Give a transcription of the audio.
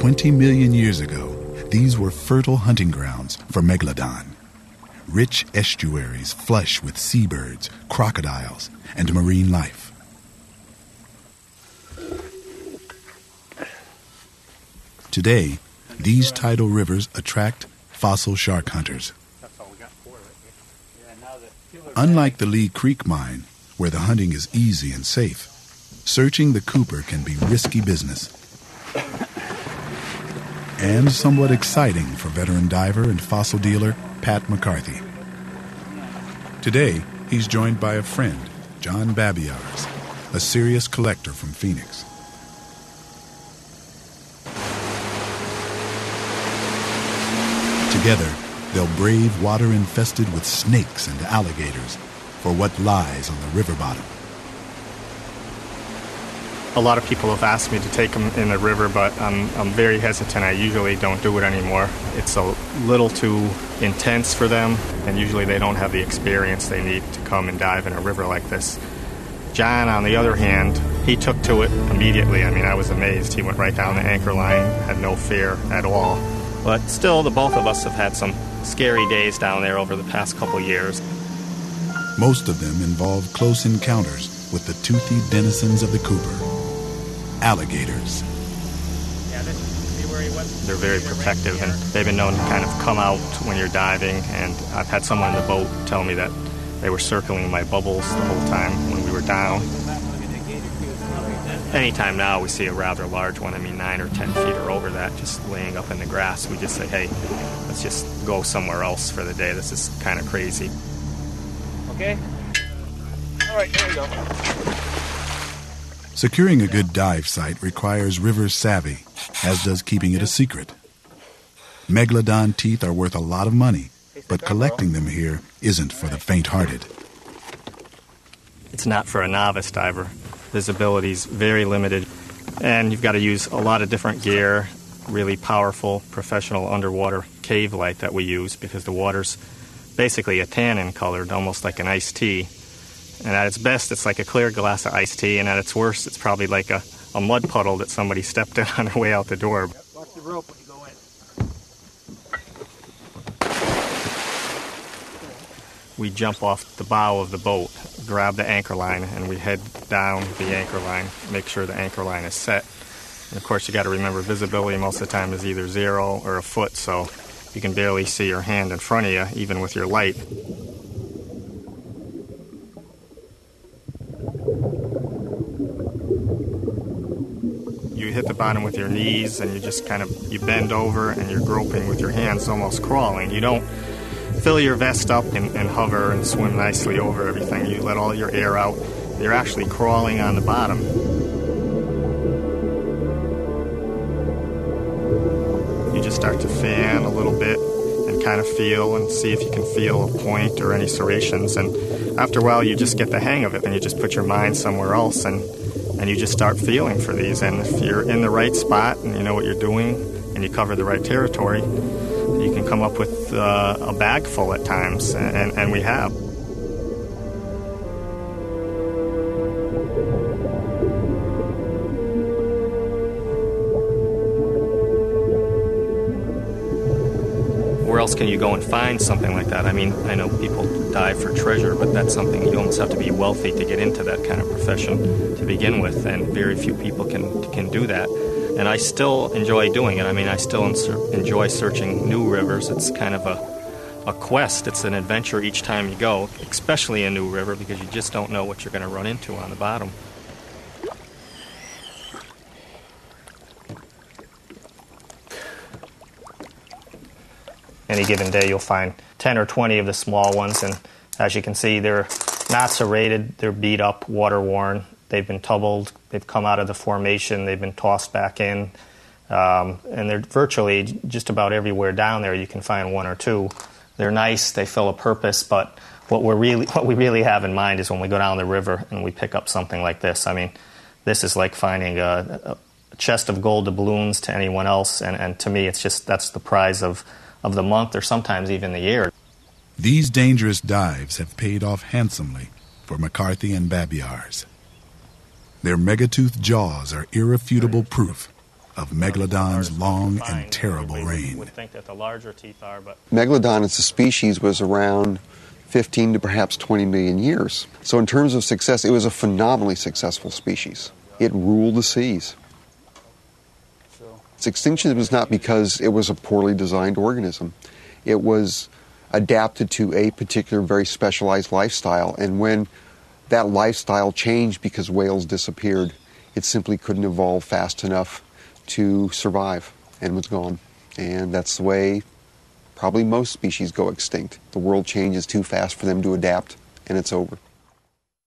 20 million years ago, these were fertile hunting grounds for Megalodon. Rich estuaries flush with seabirds, crocodiles, and marine life. Today, these tidal rivers attract fossil shark hunters. Unlike the Lee Creek mine, where the hunting is easy and safe, searching the Cooper can be risky business. And somewhat exciting for veteran diver and fossil dealer Pat McCarthy. Today, he's joined by a friend, John Babiarz, a serious collector from Phoenix. Together, they'll brave water infested with snakes and alligators for what lies on the river bottom. A lot of people have asked me to take them in the river, but I'm very hesitant. I usually don't do it anymore. It's a little too intense for them, and usually they don't have the experience they need to come and dive in a river like this. John, on the other hand, he took to it immediately. I mean, I was amazed. He went right down the anchor line, had no fear at all. But still, the both of us have had some scary days down there over the past couple years. Most of them involve close encounters with the toothy denizens of the Cooper, alligators. They're very protective, and they've been known to kind of come out when you're diving, and I've had someone in the boat tell me that they were circling my bubbles the whole time when we were down. Anytime now we see a rather large one, 9 or 10 feet or over that, just laying up in the grass, we just say, hey, let's just go somewhere else for the day. This is kind of crazy. Okay? All right, here we go. Securing a good dive site requires river savvy, as does keeping it a secret. Megalodon teeth are worth a lot of money, but collecting them here isn't for the faint-hearted. It's not for a novice diver. Visibility's very limited, and you've got to use a lot of different gear, really powerful professional underwater cave light that we use because the water's basically a tannin colored, almost like an iced tea. And at its best, it's like a clear glass of iced tea, and at its worst, it's probably like a mud puddle that somebody stepped in on their way out the door. Watch the rope when you go in. We jump off the bow of the boat, grab the anchor line, and we head down the anchor line, make sure the anchor line is set. And of course, you got to remember visibility most of the time is either 0 or a foot, so you can barely see your hand in front of you, even with your light. You hit the bottom with your knees, and you just you bend over, and you're groping with your hands, almost crawling. You don't fill your vest up and hover and swim nicely over everything. You let all your air out. You're actually crawling on the bottom. You just start to fan a little bit and kind of feel and see if you can feel a point or any serrations. And after a while, you just get the hang of it, and you just put your mind somewhere else, and you just start feeling for these. And if you're in the right spot and you know what you're doing and you cover the right territory, you can come up with a bag full at times, and we have. Where else can you go and find something like that? I know people dive for treasure, but that's something you almost have to be wealthy to get into that kind of profession to begin with, and very few people can do that. And I still enjoy doing it. I still enjoy searching new rivers. It's kind of a quest. It's an adventure each time you go, especially a new river, because you just don't know what you're going to run into on the bottom. Any given day, you'll find 10 or 20 of the small ones, and as you can see, they're not serrated. They're beat up, water-worn. They've been tubbled, they've come out of the formation, they've been tossed back in, and they're virtually just about everywhere down there you can find one or two. They're nice, they fill a purpose, but what we really have in mind is when we go down the river and we pick up something like this. This is like finding a chest of gold doubloons to anyone else, and to me that's the prize of the month or sometimes even the year. These dangerous dives have paid off handsomely for McCarthy and Babiarz. Their megatooth jaws are irrefutable proof of Megalodon's long and terrible We reign. would think that the larger teeth are, but Megalodon as a species was around 15 to perhaps 20 million years. So in terms of success, it was a phenomenally successful species. It ruled the seas. Its extinction was not because it was a poorly designed organism. It was adapted to a particular very specialized lifestyle, and when that lifestyle changed because whales disappeared, it simply couldn't evolve fast enough to survive and was gone. And that's the way probably most species go extinct. The world changes too fast for them to adapt, and it's over.